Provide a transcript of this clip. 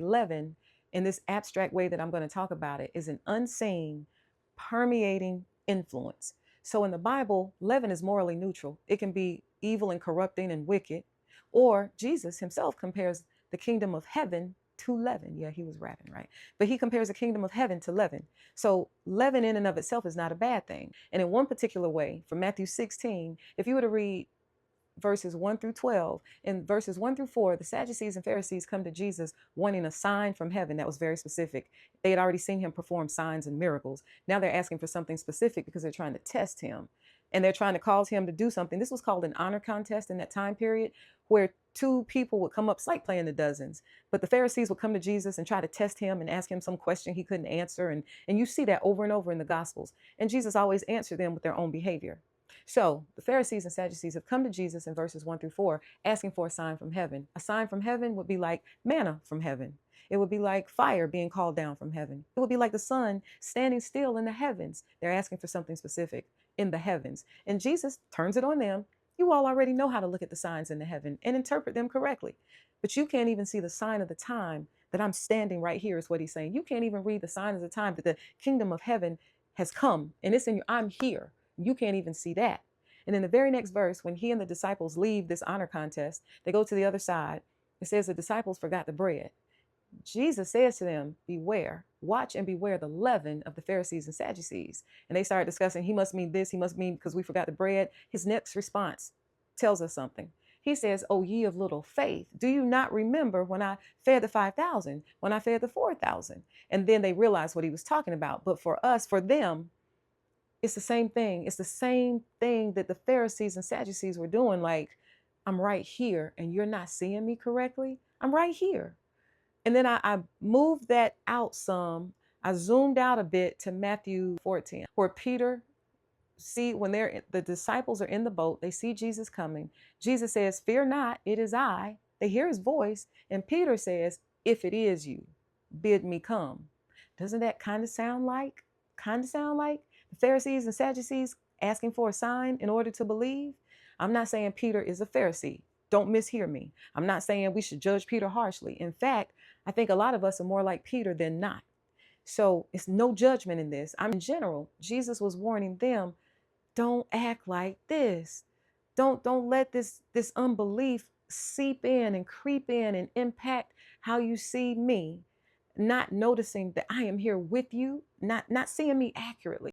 Leaven, in this abstract way that I'm going to talk about it, is an unseen, permeating influence. So in the Bible, leaven is morally neutral. It can be evil and corrupting and wicked, or Jesus himself compares the kingdom of heaven to leaven. Yeah, he was rapping, right? But he compares the kingdom of heaven to leaven. So leaven in and of itself is not a bad thing. And in one particular way, from Matthew 16, if you were to read verses 1 through 12. In verses 1 through 4, the Sadducees and Pharisees come to Jesus wanting a sign from heaven that was very specific. They had already seen him perform signs and miracles. Now they're asking for something specific because they're trying to test him. And they're trying to cause him to do something. This was called an honor contest in that time period, where two people would come up, it's like playing the dozens. But the Pharisees would come to Jesus and try to test him and ask him some question he couldn't answer. And you see that over and over in the Gospels. And Jesus always answered them with their own behavior. So the Pharisees and Sadducees have come to Jesus in verses 1 through 4, asking for a sign from heaven. A sign from heaven would be like manna from heaven. It would be like fire being called down from heaven. It would be like the sun standing still in the heavens. They're asking for something specific in the heavens. And Jesus turns it on them. You all already know how to look at the signs in the heaven and interpret them correctly. But you can't even see the sign of the time that I'm standing right here, is what he's saying. You can't even read the sign of the time that the kingdom of heaven has come. And it's in you. I'm here. You can't even see that. And in the very next verse, when he and the disciples leave this honor contest, they go to the other side. It says the disciples forgot the bread. Jesus says to them, beware, watch and beware the leaven of the Pharisees and Sadducees. And they started discussing, he must mean this, he must mean because we forgot the bread. His next response tells us something. He says, "O ye of little faith, do you not remember when I fed the 5,000, when I fed the 4,000? And then they realized what he was talking about. But for us, for them, it's the same thing. It's the same thing that the Pharisees and Sadducees were doing. Like, I'm right here and you're not seeing me correctly. I'm right here. And then I moved that out some. I zoomed out a bit to Matthew 14, where Peter, when the disciples are in the boat, they see Jesus coming. Jesus says, "Fear not, it is I." They hear his voice. And Peter says, "If it is you, bid me come." Doesn't that kind of sound like the Pharisees and Sadducees asking for a sign in order to believe? I'm not saying Peter is a Pharisee. Don't mishear me. I'm not saying we should judge Peter harshly. In fact, I think a lot of us are more like Peter than not. So it's no judgment in this. In general, Jesus was warning them, don't act like this. Don't let this unbelief seep in and creep in and impact how you see me. Not noticing that I am here with you, not seeing me accurately.